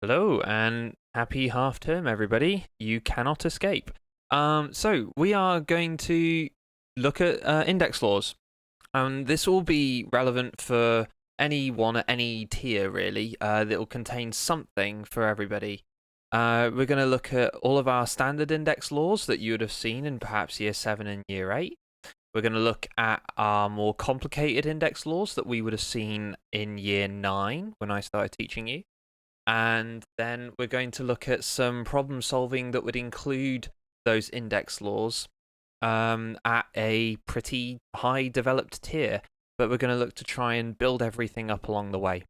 Hello and happy half term, everybody. You cannot escape. So we are going to look at index laws. This will be relevant for anyone at any tier, really. That will contain something for everybody. We're going to look at all of our standard index laws that you would have seen in perhaps year 7 and year 8. We're going to look at our more complicated index laws that we would have seen in year 9 when I started teaching you. And then we're going to look at some problem solving that would include those index laws at a pretty high developed tier. But we're going to look to try and build everything up along the way.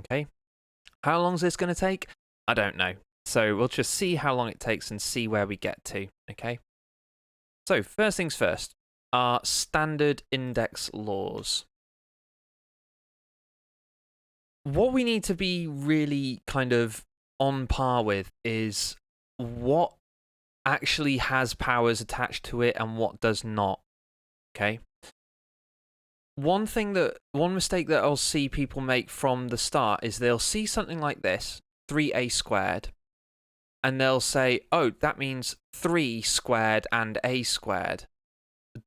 Okay? How long is this going to take? I don't know. So we'll just see how long it takes and see where we get to. Okay? So first things first, our standard index laws. What we need to be really kind of on par with is what actually has powers attached to it and what does not. Okay? One mistake that I'll see people make from the start is they'll see something like this, 3a squared, and they'll say, oh, that means 3 squared and a squared.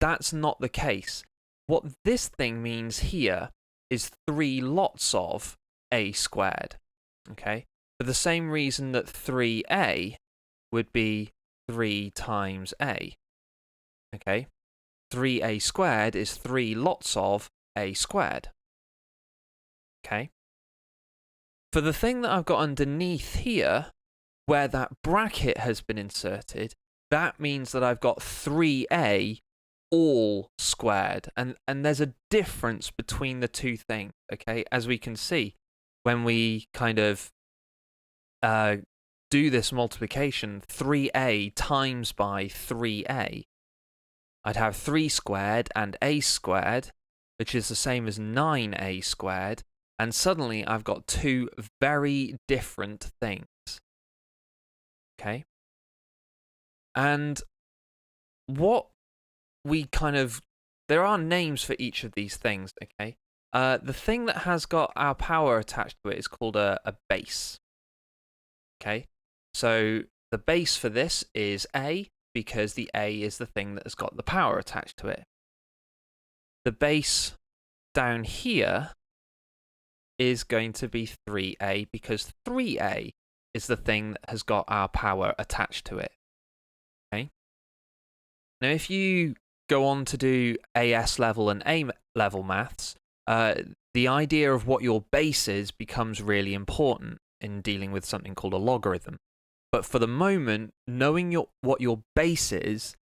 That's not the case. What this thing means here is 3 lots of a squared, okay? For the same reason that 3a would be 3 times a, okay? 3a squared is 3 lots of a squared, okay? For the thing that I've got underneath here, where that bracket has been inserted, that means that I've got 3a all squared, and there's a difference between the two things, okay? As we can see, when we kind of do this multiplication, 3a times by 3a, I'd have 3 squared and a squared, which is the same as 9a squared, and suddenly I've got two very different things. Okay? And what we kind of... there are names for each of these things, okay? The thing that has got our power attached to it is called a base. Okay, so the base for this is A, because the A is the thing that has got the power attached to it. The base down here is going to be 3A, because 3A is the thing that has got our power attached to it. Okay. Now, if you go on to do AS level and A level maths, the idea of what your base is becomes really important in dealing with something called a logarithm. But for the moment, knowing what your base is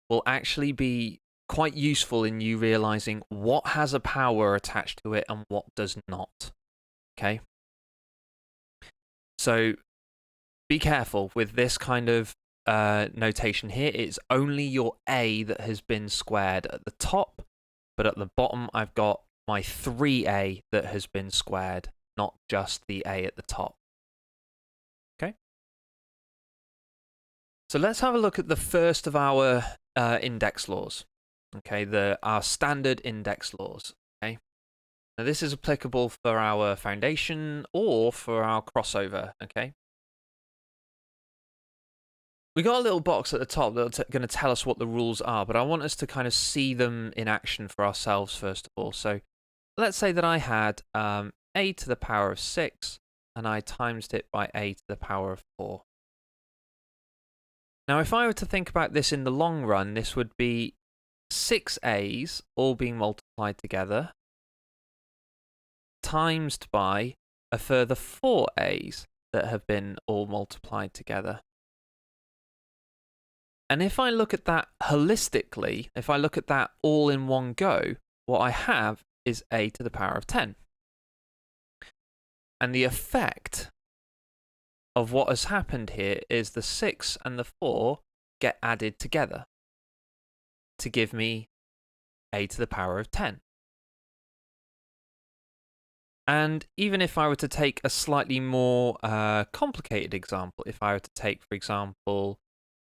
will actually be quite useful in you realizing what has a power attached to it and what does not. Okay? So be careful with this kind of notation here. It's only your A that has been squared at the top, but at the bottom I've got my 3a that has been squared, not just the a at the top. Okay? So let's have a look at the first of our index laws. Okay, our standard index laws. Okay? Now this is applicable for our foundation or for our crossover. Okay? We got a little box at the top that's going to tell us what the rules are, but I want us to kind of see them in action for ourselves first of all. So let's say that I had a to the power of 6 and I times it by a to the power of 4. Now, if I were to think about this in the long run, this would be 6 a's all being multiplied together times by a further 4 a's that have been all multiplied together. And if I look at that holistically, if I look at that all in one go, what I have is a to the power of 10. And the effect of what has happened here is the 6 and the 4 get added together to give me a to the power of 10. And even if I were to take a slightly more complicated example, if I were to take, for example,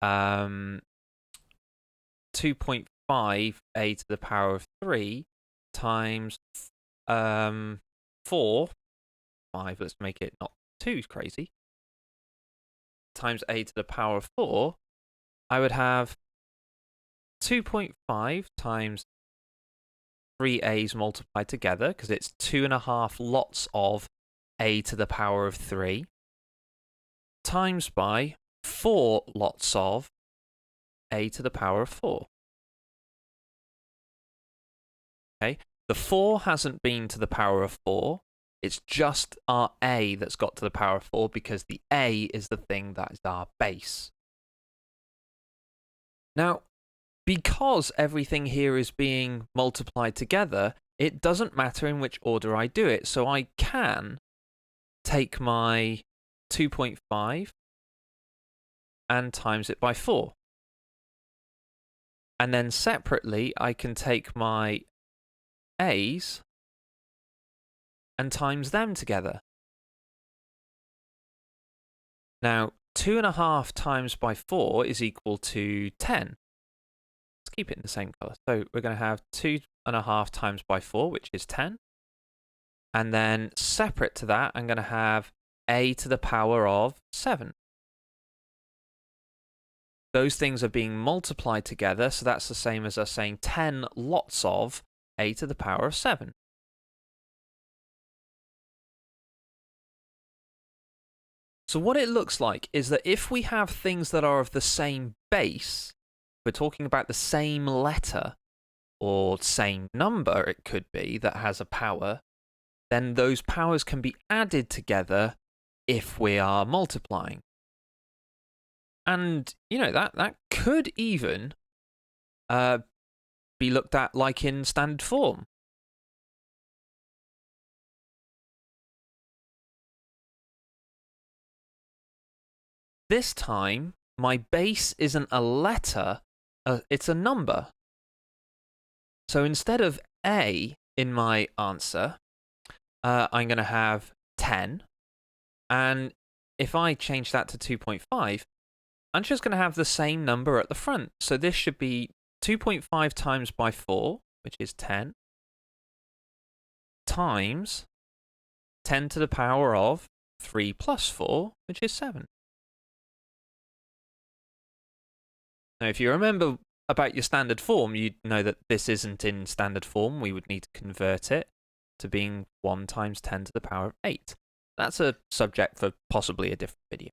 2.5 a to the power of 3 times 4, 5, let's make it not too crazy, times a to the power of 4, I would have 2.5 times 3a's multiplied together, because it's 2.5 lots of a to the power of 3, times by 4 lots of a to the power of 4. Okay, the 4 hasn't been to the power of 4. It's just our a that's got to the power of 4, because the a is the thing that is our base. Now, because everything here is being multiplied together, it doesn't matter in which order I do it. So I can take my 2.5 and times it by 4. And then separately, I can take my a's and times them together. Now, 2.5 times by 4 is equal to 10. Let's keep it in the same colour. So we're going to have 2.5 times by 4, which is 10. And then separate to that, I'm going to have a to the power of 7. Those things are being multiplied together, so that's the same as us saying 10 lots of a to the power of 7. So what it looks like is that if we have things that are of the same base, we're talking about the same letter or same number, it could be, that has a power, then those powers can be added together if we are multiplying. And, you know, that could even be looked at like in standard form. This time, my base isn't a letter, it's a number. So instead of a in my answer, I'm going to have 10. And if I change that to 2.5, I'm just going to have the same number at the front. So this should be 2.5 times by 4, which is 10, times 10 to the power of 3 plus 4, which is 7. Now, if you remember about your standard form, you'd know that this isn't in standard form. We would need to convert it to being 1 times 10 to the power of 8. That's a subject for possibly a different video.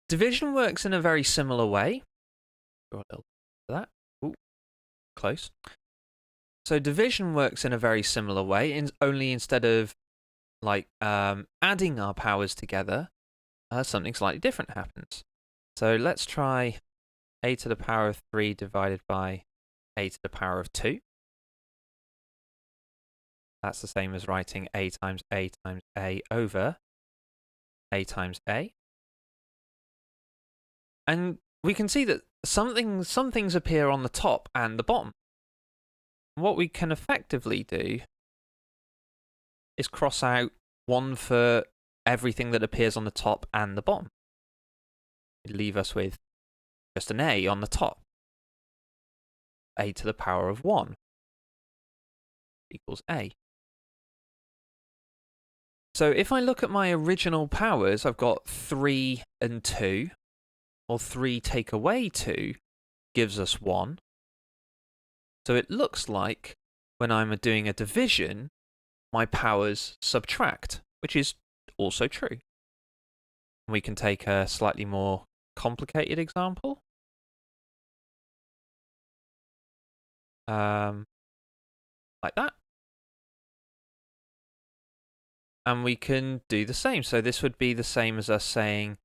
Division works in a very similar way. Draw a little bit of that. Ooh, close. So division works in a very similar way, only instead of like adding our powers together, something slightly different happens. So let's try a to the power of 3 divided by a to the power of 2. That's the same as writing a times a times a over a times a. And we can see that some things appear on the top and the bottom. What we can effectively do is cross out 1 for everything that appears on the top and the bottom. It'd leave us with just an a on the top. A to the power of 1 equals a. So if I look at my original powers, I've got 3 and 2. Well, 3 take away 2 gives us 1. So it looks like when I'm doing a division, my powers subtract, which is also true. We can take a slightly more complicated example. Like that. And we can do the same. So this would be the same as us saying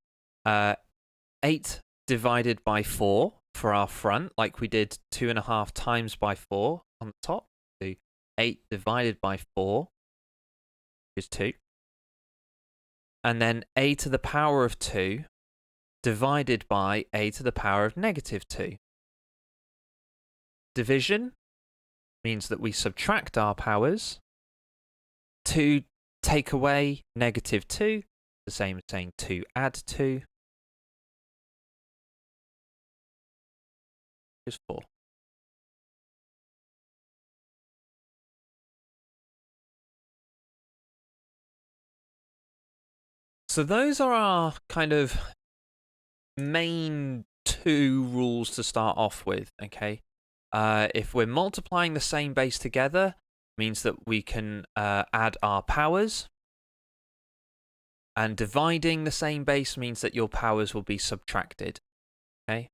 8 divided by 4 for our front, like we did 2.5 times by 4 on the top. So 8 divided by 4 is 2. And then a to the power of 2 divided by a to the power of negative 2. Division means that we subtract our powers. 2 take away negative 2, the same as saying 2 add 2, is 4. So those are our kind of main two rules to start off with, okay? If we're multiplying the same base together, means that we can add our powers. And dividing the same base means that your powers will be subtracted, okay?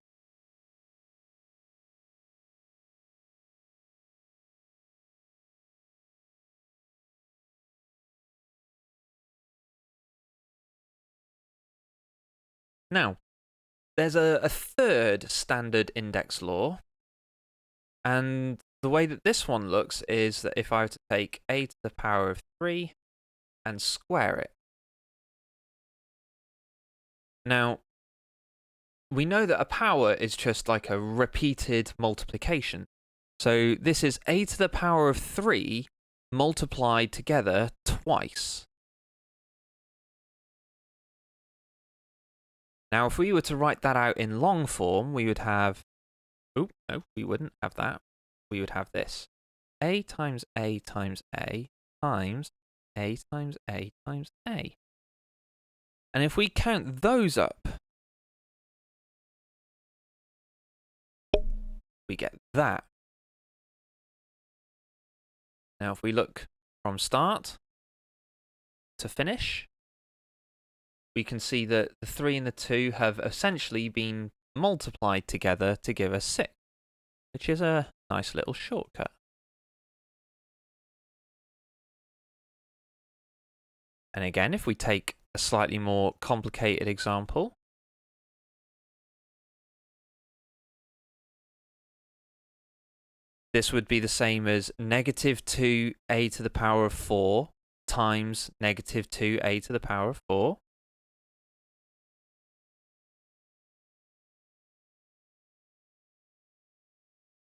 Now, there's a third standard index law, and the way that this one looks is that if I were to take a to the power of 3 and square it. Now, we know that a power is just like a repeated multiplication. So this is a to the power of 3 multiplied together twice. Now, if we were to write that out in long form, we would have... Oh, no, we wouldn't have that. We would have this. A times A times A times A times A times A. And if we count those up, we get that. Now, if we look from start to finish, we can see that the 3 and the 2 have essentially been multiplied together to give us 6, which is a nice little shortcut. And again, if we take a slightly more complicated example, this would be the same as negative 2a to the power of 4 times negative 2a to the power of 4.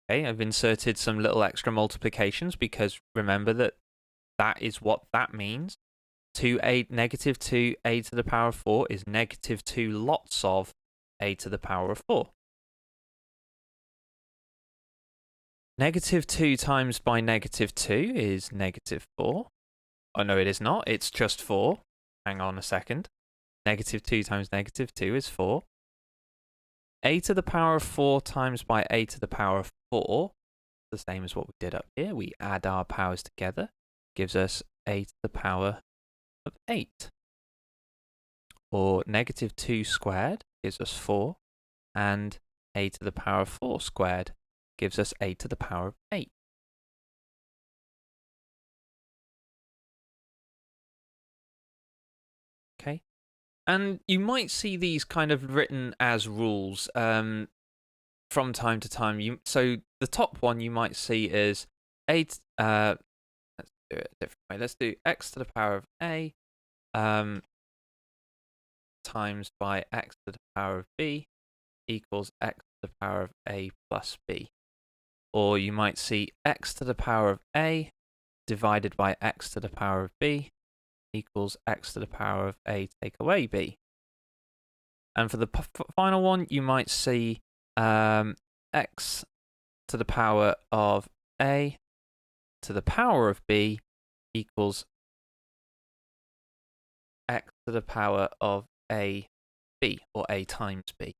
Okay, I've inserted some little extra multiplications because remember that that is what that means. Negative 2a to the power of 4 is negative 2 lots of a to the power of 4. Negative 2 times by negative 2 is negative 4. Oh, no, it is not. It's just 4. Hang on a second. Negative 2 times negative 2 is 4. A to the power of 4 times by a to the power of 4, the same as what we did up here. We add our powers together, gives us a to the power of 8. Or negative 2 squared gives us 4, and a to the power of 4 squared gives us a to the power of 8. Okay, and you might see these kind of written as rules from time to time. So the top one you might see is let's do it a different way. Let's do x to the power of a times by x to the power of b equals x to the power of a plus b. Or you might see x to the power of a divided by x to the power of b equals x to the power of a take away b. And for the final one, you might see x to the power of a to the power of b equals x to the power of a b, or a times b.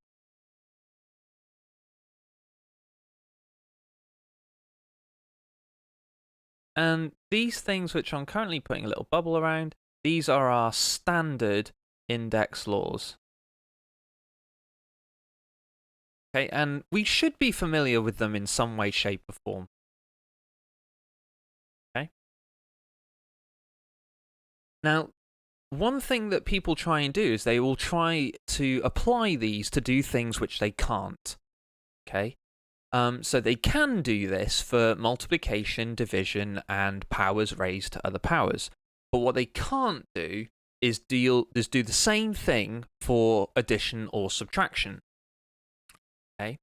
And these things which I'm currently putting a little bubble around, these are our standard index laws. Okay, and we should be familiar with them in some way, shape, or form. Okay. Now, one thing that people try and do is they will try to apply these to do things which they can't. Okay. So they can do this for multiplication, division, and powers raised to other powers. But what they can't do is do the same thing for addition or subtraction. Okay.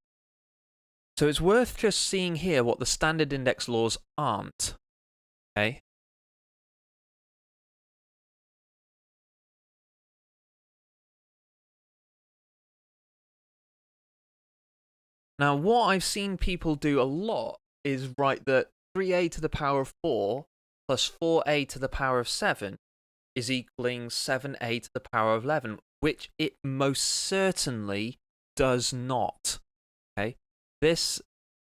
So it's worth just seeing here what the standard index laws aren't. Okay. Now, what I've seen people do a lot is write that 3a to the power of 4 plus 4a to the power of 7 is equaling 7a to the power of 11, which it most certainly does not. Okay, this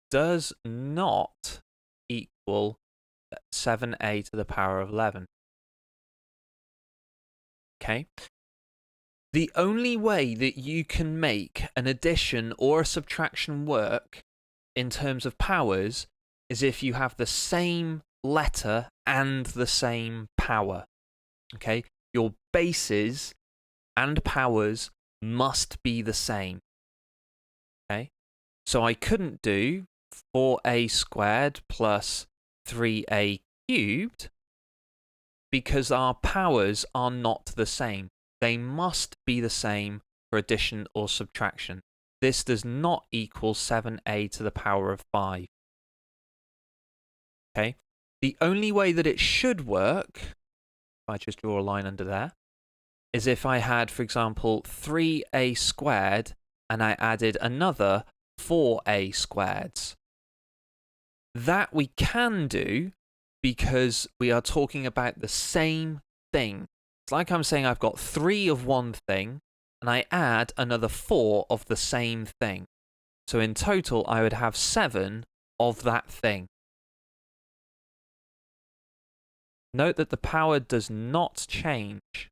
does not equal 7a to the power of 11. Okay, the only way that you can make an addition or a subtraction work in terms of powers is if you have the same letter and the same power. Okay, your bases and powers must be the same. Okay, so I couldn't do 4a squared plus 3a cubed because our powers are not the same. They must be the same for addition or subtraction. This does not equal 7a to the power of 5. Okay, the only way that it should work, if I just draw a line under there, is if I had, for example, 3a squared and I added another 4a squareds. That we can do because we are talking about the same thing. It's like I'm saying I've got 3 of one thing and I add another 4 of the same thing. So in total, I would have 7 of that thing. Note that the power does not change.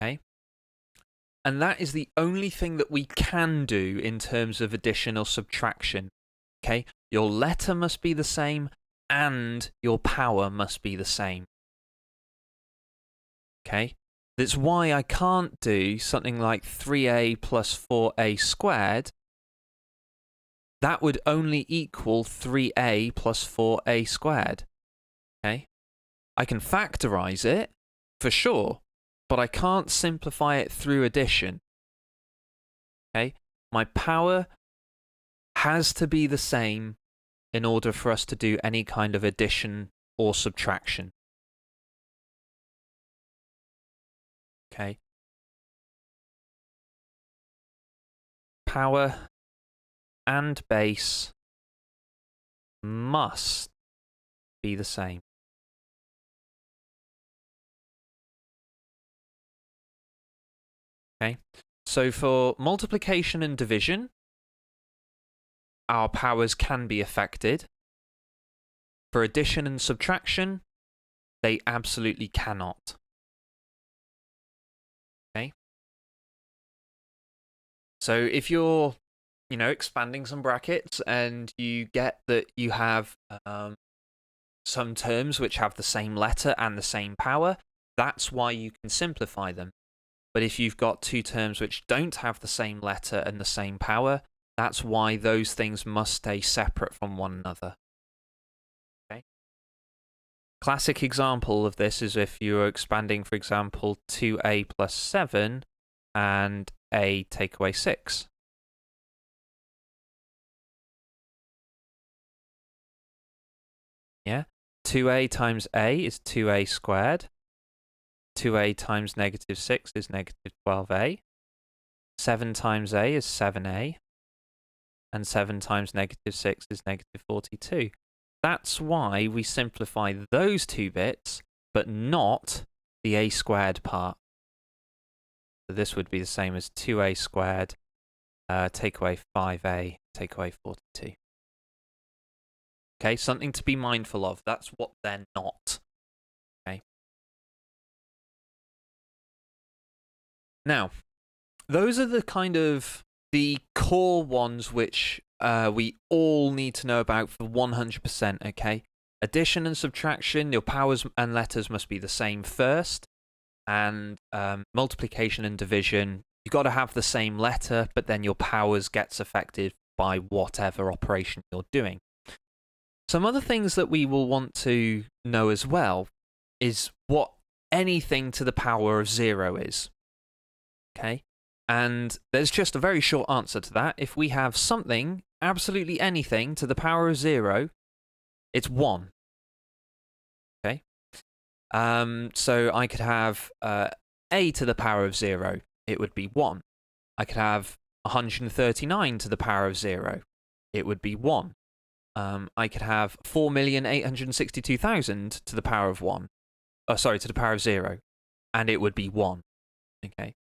Okay? And that is the only thing that we can do in terms of addition or subtraction. Okay? Your letter must be the same and your power must be the same. Okay? That's why I can't do something like 3a plus 4a squared. That would only equal 3a plus 4a squared. Okay? I can factorize it, for sure, but I can't simplify it through addition. Okay? My power has to be the same in order for us to do any kind of addition or subtraction. Okay? Power and base must be the same. Okay, so for multiplication and division, our powers can be affected. For addition and subtraction, they absolutely cannot. Okay, so if you're expanding some brackets and you get that you have some terms which have the same letter and the same power, that's why you can simplify them. But if you've got two terms which don't have the same letter and the same power, that's why those things must stay separate from one another. Okay. Classic example of this is if you're expanding, for example, 2a plus 7 and a take away 6. Yeah, 2a times a is 2a squared. 2a times negative 6 is negative 12a. 7 times a is 7a. And 7 times negative 6 is negative 42. That's why we simplify those two bits, but not the a squared part. So this would be the same as 2a squared, take away 5a, take away 42. Okay, something to be mindful of. That's what they're not. Okay. Now, those are the kind of the core ones which we all need to know about for 100%, okay? Addition and subtraction, your powers and letters must be the same first. And multiplication and division, you've got to have the same letter, but then your powers gets affected by whatever operation you're doing. Some other things that we will want to know as well is what anything to the power of 0 is. Okay? And there's just a very short answer to that. If we have something, absolutely anything, to the power of 0, it's 1. Okay? So I could have a to the power of 0. It would be 1. I could have 139 to the power of 0. It would be 1. I could have 4,862,000 to the power of 1. Oh, sorry, to the power of 0. And it would be 1. Okay.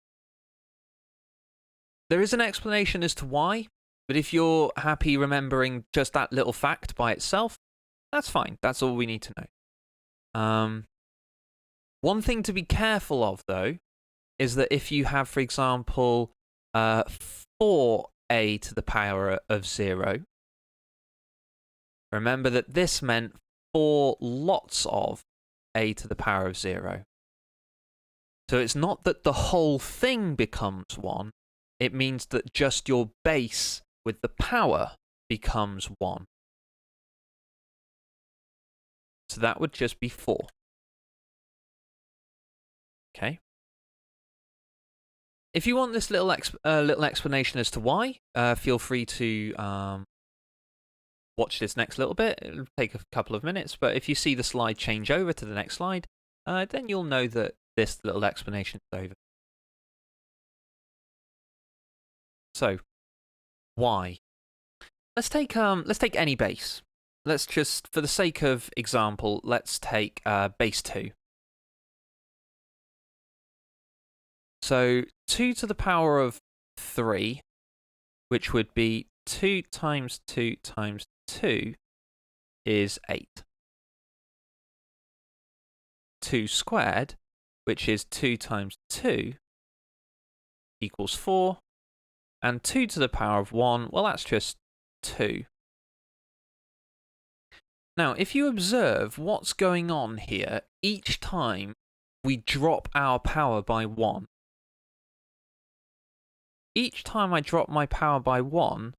There is an explanation as to why, but if you're happy remembering just that little fact by itself, that's fine. That's all we need to know. One thing to be careful of, though, is that if you have, for example, 4a to the power of 0, remember that this meant 4 lots of a to the power of 0. So it's not that the whole thing becomes 1, it means that just your base with the power becomes 1. So that would just be 4. Okay. If you want this little explanation as to why, feel free to watch this next little bit. It'll take a couple of minutes, but if you see the slide change over to the next slide, then you'll know that this little explanation is over. So, why? Let's take any base. Let's just, for the sake of example, let's take base 2. So 2 to the power of 3, which would be 2 times 2 times 2 is 8. 2 squared, which is 2 times 2, equals 4. And 2 to the power of 1, well, that's just 2. Now, if you observe what's going on here, each time we drop our power by 1, each time I drop my power by 1,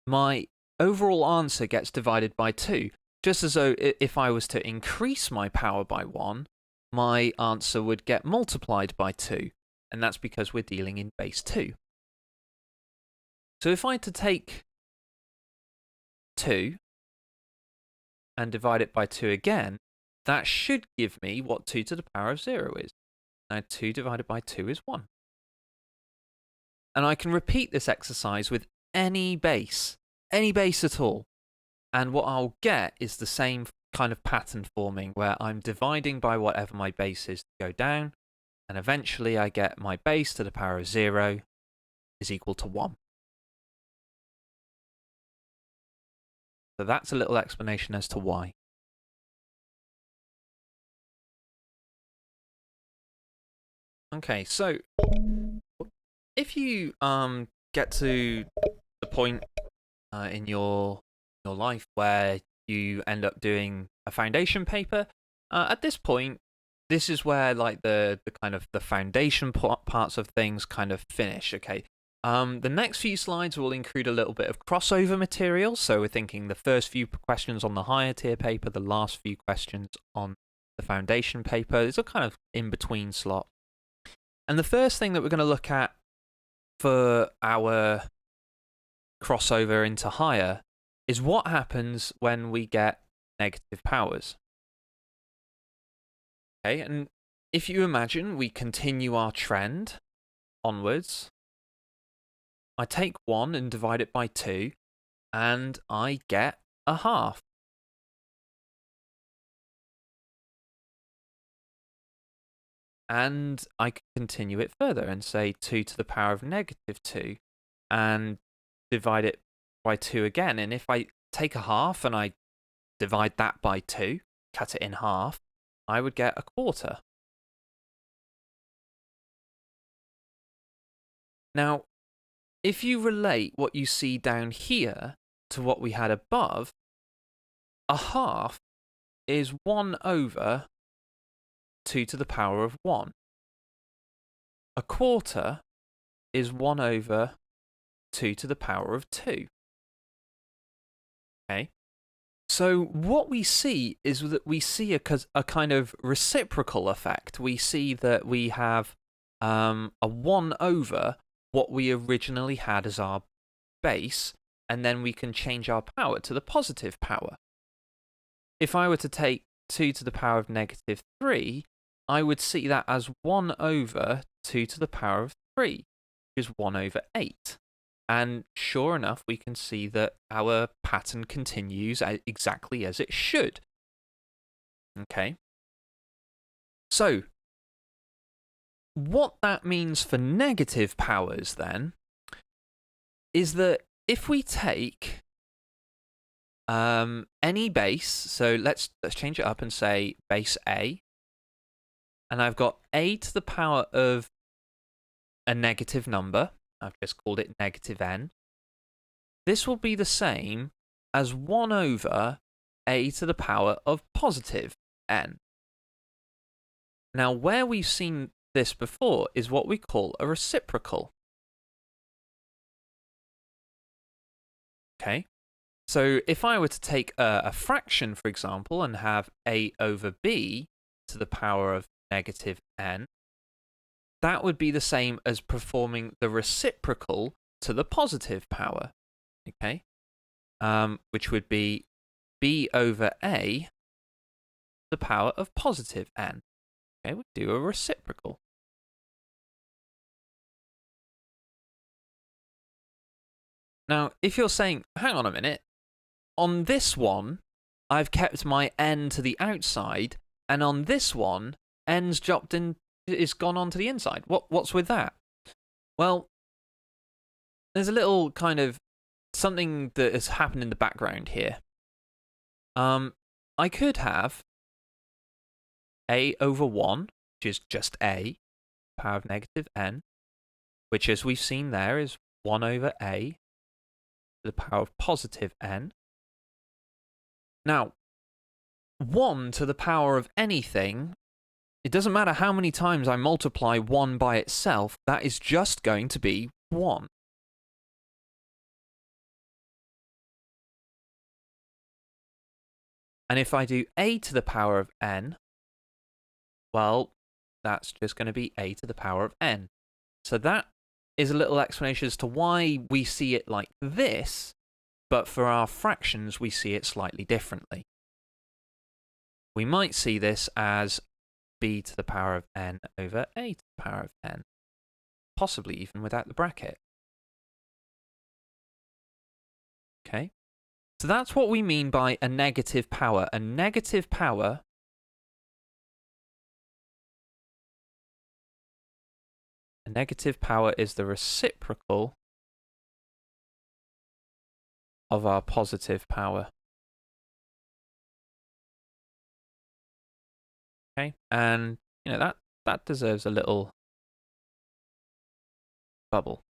my overall answer gets divided by 2. Just as though if I was to increase my power by 1, my answer would get multiplied by 2. And that's because we're dealing in base 2. So if I had to take 2 and divide it by 2 again, that should give me what 2 to the power of 0 is. Now 2 divided by 2 is 1. And I can repeat this exercise with any base at all. And what I'll get is the same kind of pattern forming where I'm dividing by whatever my base is to go down, and eventually I get my base to the power of 0 is equal to 1. So that's a little explanation as to why. Okay, so if you get to the point in your life where you end up doing a foundation paper, at this point, this is where like the kind of the foundation parts of things kind of finish. Okay, the next few slides will include a little bit of crossover material. So we're thinking the first few questions on the higher tier paper, the last few questions on the foundation paper. It's a kind of in between slot. And the first thing that we're going to look at for our crossover into higher is what happens when we get negative powers. Okay, and if you imagine we continue our trend onwards, I take 1 and divide it by 2, and I get a half. And I can continue it further and say 2 to the power of negative 2 and divide it by 2 again. And if I take a half and I divide that by 2, cut it in half, I would get a quarter. Now, if you relate what you see down here to what we had above, a half is 1 over 2 to the power of 1. A quarter is 1 over 2 to the power of 2. Okay? So what we see is that we see a kind of reciprocal effect. We see that we have a 1 over what we originally had as our base, and then we can change our power to the positive power. If I were to take 2 to the power of negative 3, I would see that as 1 over 2 to the power of 3, which is 1 over 8. And sure enough, we can see that our pattern continues exactly as it should. Okay. So, what that means for negative powers, then, is that if we take any base, so let's change it up and say base A, and I've got a to the power of a negative number. I've just called it negative n. This will be the same as 1 over a to the power of positive n. Now, where we've seen this before is what we call a reciprocal. Okay, so if I were to take a fraction, for example, and have a over b to the power of negative n, that would be the same as performing the reciprocal to the positive power, okay? Which would be b over a to the power of positive n. Okay, we do a reciprocal. Now, if you're saying, hang on a minute, on this one, I've kept my n to the outside, and on this one, n's dropped in, is gone onto the inside. What's with that? Well, there's a little kind of something that has happened in the background here. I could have a over 1, which is just a, power of negative n, which, as we've seen there, is 1 over a to the power of positive n. Now, 1 to the power of anything, it doesn't matter how many times I multiply 1 by itself, that is just going to be 1. And if I do a to the power of n, well, that's just going to be a to the power of n. So that is a little explanation as to why we see it like this, but for our fractions, we see it slightly differently. We might see this as b to the power of n over a to the power of n, possibly even without the bracket. Okay, so that's what we mean by a negative power. A negative power is the reciprocal of our positive power. Okay, and you know that deserves a little bubble.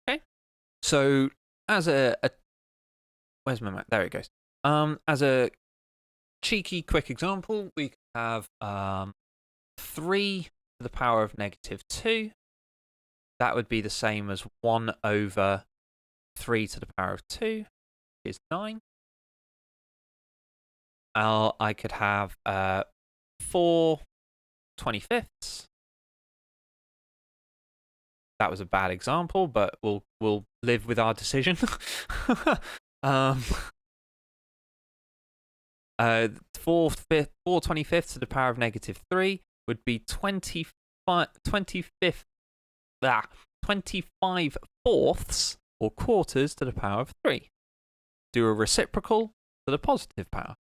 Okay, so as a where's my map? There it goes. As a cheeky quick example, we could have 3 to the power of negative 2. That would be the same as 1 over 3 to the power of 2 is 9. I could have 4 25ths. That was a bad example, but we'll live with our decision. 4 25ths to the power of negative 3 would be 25 fourths or quarters to the power of 3. Do a reciprocal to the positive power,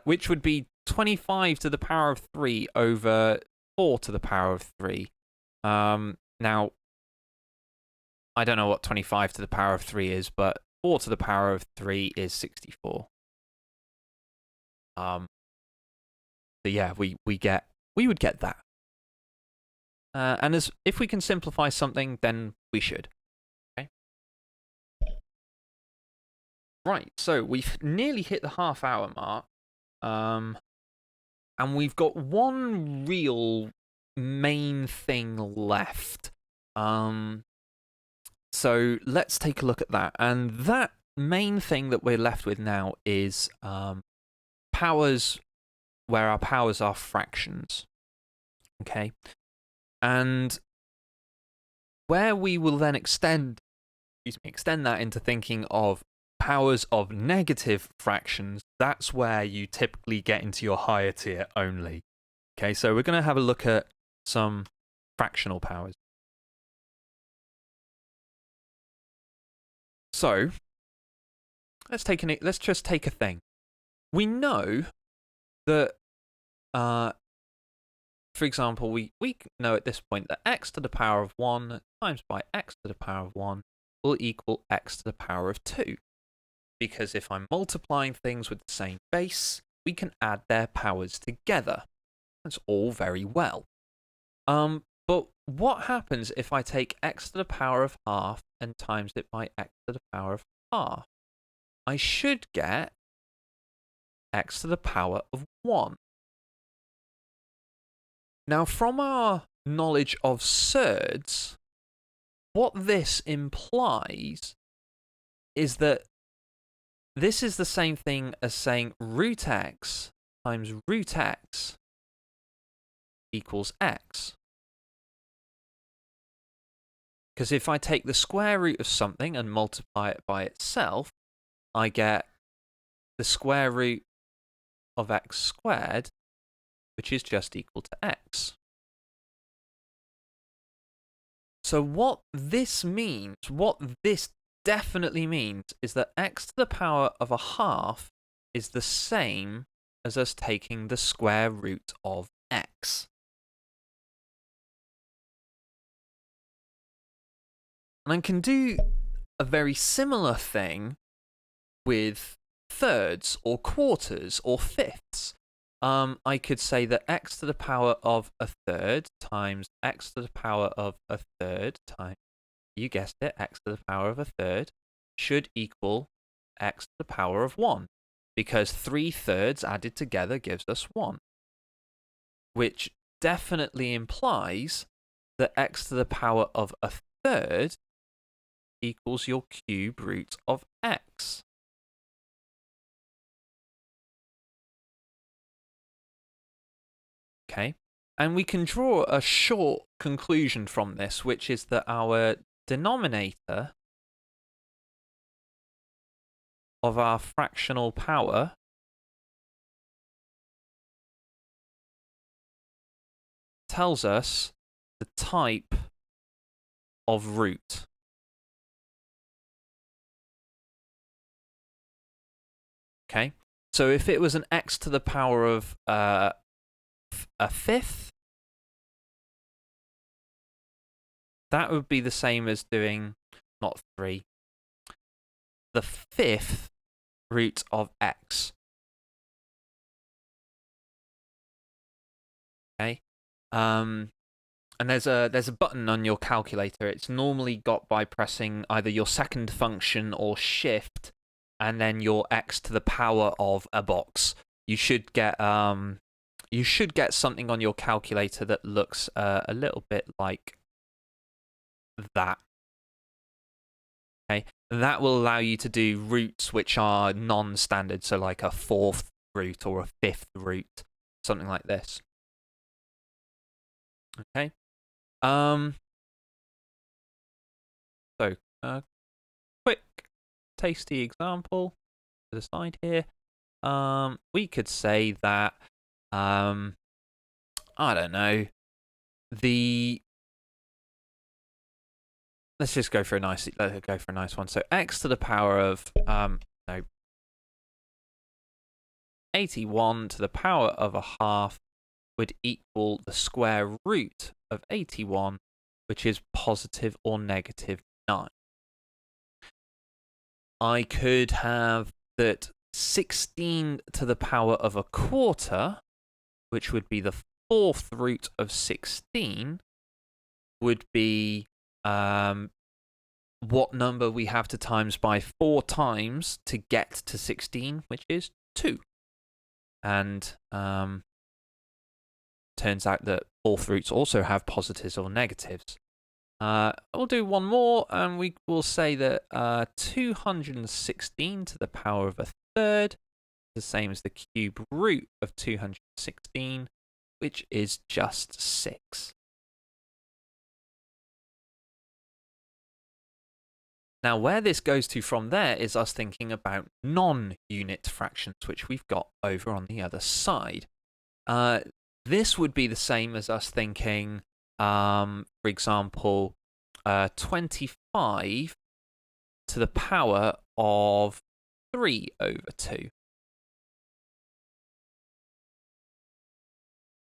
which would be 25 to the power of 3 over 4 to the power of 3. Now, I don't know what 25 to the power of 3 is, but 4 to the power of 3 is 64. So yeah, we would get that. And if we can simplify something, then we should. Okay. Right, so we've nearly hit the half-hour mark, and we've got one real main thing left. So let's take a look at that. And that main thing that we're left with now is powers, where our powers are fractions. Okay, and where we will then extend that into thinking of powers of negative fractions, that's where you typically get into your higher tier only. Okay, so we're going to have a look at some fractional powers. So let's just take a thing. We know that, for example, we know at this point that x to the power of 1 times by x to the power of 1 will equal x to the power of 2. Because if I'm multiplying things with the same base, we can add their powers together. That's all very well. But what happens if I take x to the power of half and times it by x to the power of half? I should get x to the power of 1. Now, from our knowledge of surds, what this implies is that this is the same thing as saying root x times root x equals x. Because if I take the square root of something and multiply it by itself, I get the square root of x squared, which is just equal to x. So what this means, what this definitely means, is that x to the power of a half is the same as us taking the square root of x. And I can do a very similar thing with thirds or quarters or fifths. I could say that x to the power of a third times x to the power of a third times, you guessed it, x to the power of a third should equal x to the power of 1, because 3/3 added together gives us 1, which definitely implies that x to the power of a third equals your cube root of x. Okay, and we can draw a short conclusion from this, which is that our denominator of our fractional power tells us the type of root. Okay, so if it was an x to the power of a fifth, that would be the same as doing, not 3, the fifth root of x. Okay, and there's a button on your calculator. It's normally got by pressing either your second function or shift, and then your x to the power of a box. You should get something on your calculator that looks a little bit like that. Okay, that will allow you to do roots which are non-standard, so like a fourth root or a fifth root, something like this. Okay. So quick, tasty example to the side here. We could say that I don't know, let's just go for a nice one. So x to the power of 81 to the power of a half would equal the square root of 81, which is positive or negative 9. I could have that 16 to the power of a quarter, which would be the fourth root of 16, would be what number we have to times by 4 times to get to 16, which is 2. And turns out that fourth roots also have positives or negatives. We'll do one more, and we will say that 216 to the power of a third is the same as the cube root of 216, which is just 6. Now, where this goes to from there is us thinking about non-unit fractions, which we've got over on the other side. this would be the same as us thinking, for example, 25 to the power of 3 over 2.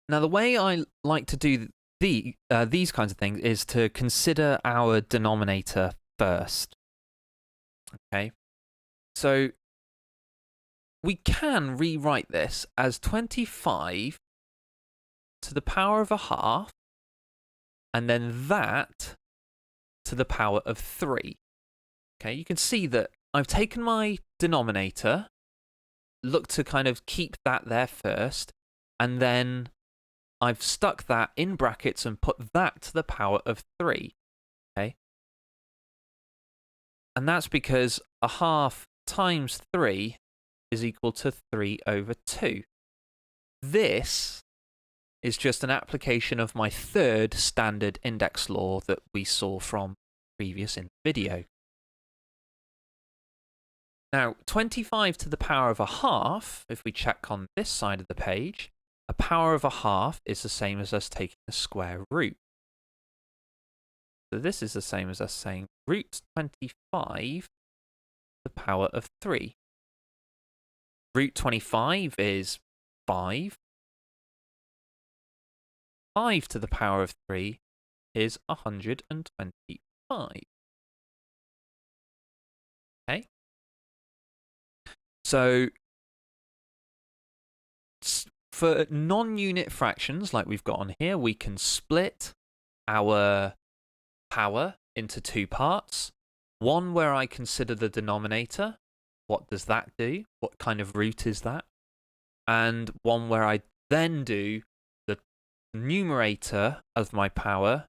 Now, the way I like to do these kinds of things is to consider our denominator first. Okay, so we can rewrite this as 25 to the power of a half, and then that to the power of 3. Okay, you can see that I've taken my denominator, looked to kind of keep that there first, and then I've stuck that in brackets and put that to the power of 3. Okay, and that's because a half times 3 is equal to 3 over 2. This is just an application of my third standard index law that we saw from previous in the video. Now, 25 to the power of a half, if we check on this side of the page, a power of a half is the same as us taking the square root. So this is the same as us saying root 25 to the power of 3. Root 25 is 5. 5 to the power of 3 is 125. Okay? So, for non-unit fractions like we've got on here, we can split our power into two parts. One where I consider the denominator. What does that do? What kind of root is that? And one where I then do the numerator of my power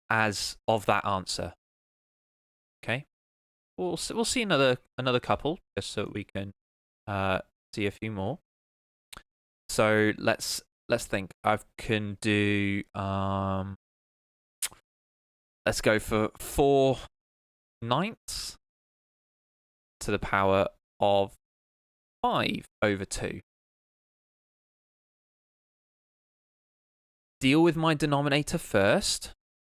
as of that answer. Okay, we'll see another couple just so we can see a few more. So let's think. I can do let's go for 4/9 to the power of 5 over 2. Deal with my denominator first,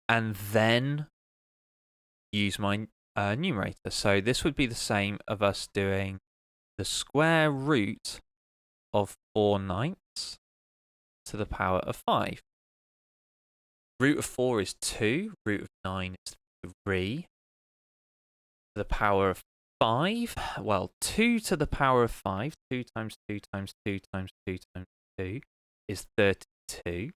and then use my numerator. So this would be the same of us doing the square root of 4/9 to the power of 5. Root of 4 is 2. Root of 9 is 3. To the power of 5, well, 2 to the power of 5, 2 times 2 times 2 times 2 times 2 is 32.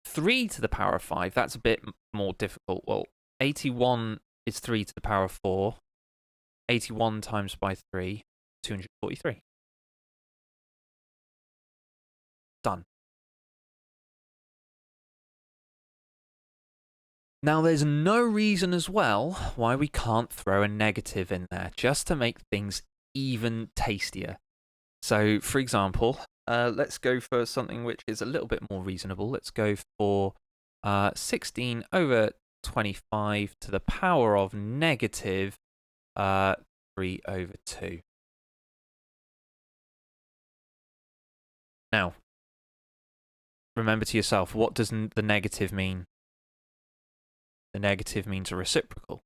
3 to the power of 5, that's a bit more difficult. Well, 81 is 3 to the power of 4. 81 times by 3, 243. Done. Now, there's no reason as well why we can't throw a negative in there, just to make things even tastier. So, for example, let's go for something which is a little bit more reasonable. Let's go for 16 over 25 to the power of negative 3 over 2. Now, remember to yourself, what does the negative mean? The negative means a reciprocal.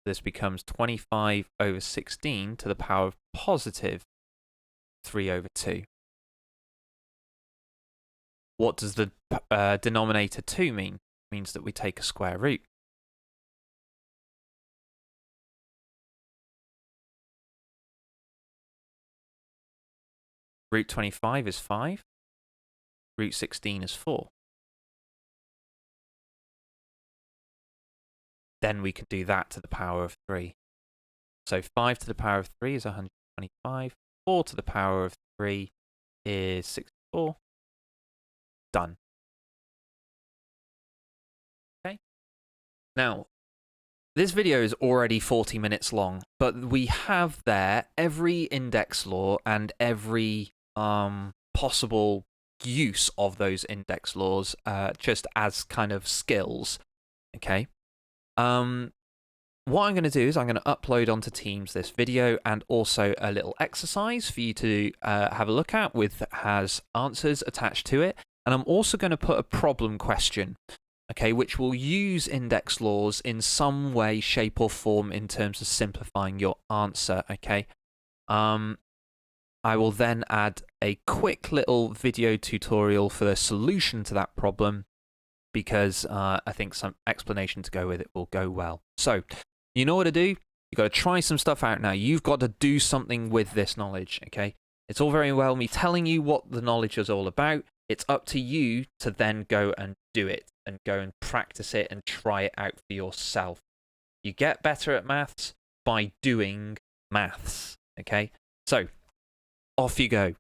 This becomes 25 over 16 to the power of positive 3 over 2. What does the denominator 2 mean? It means that we take a square root. Root 25 is 5. Root 16 is 4. Then we can do that to the power of 3. So 5 to the power of 3 is 125. 4 to the power of 3 is 64. Done. Okay. Now, this video is already 40 minutes long, but we have there every index law and every possible use of those index laws just as kind of skills. Okay. what I'm going to do is I'm going to upload onto Teams this video and also a little exercise for you to have a look at has answers attached to it. And I'm also going to put a problem question, okay, which will use index laws in some way, shape, or form in terms of simplifying your answer, okay? I will then add a quick little video tutorial for the solution to that problem because I think some explanation to go with it will go well. So, you know what to do. You've got to try some stuff out now. You've got to do something with this knowledge, okay? It's all very well me telling you what the knowledge is all about. It's up to you to then go and do it and go and practice it and try it out for yourself. You get better at maths by doing maths, okay? So, off you go.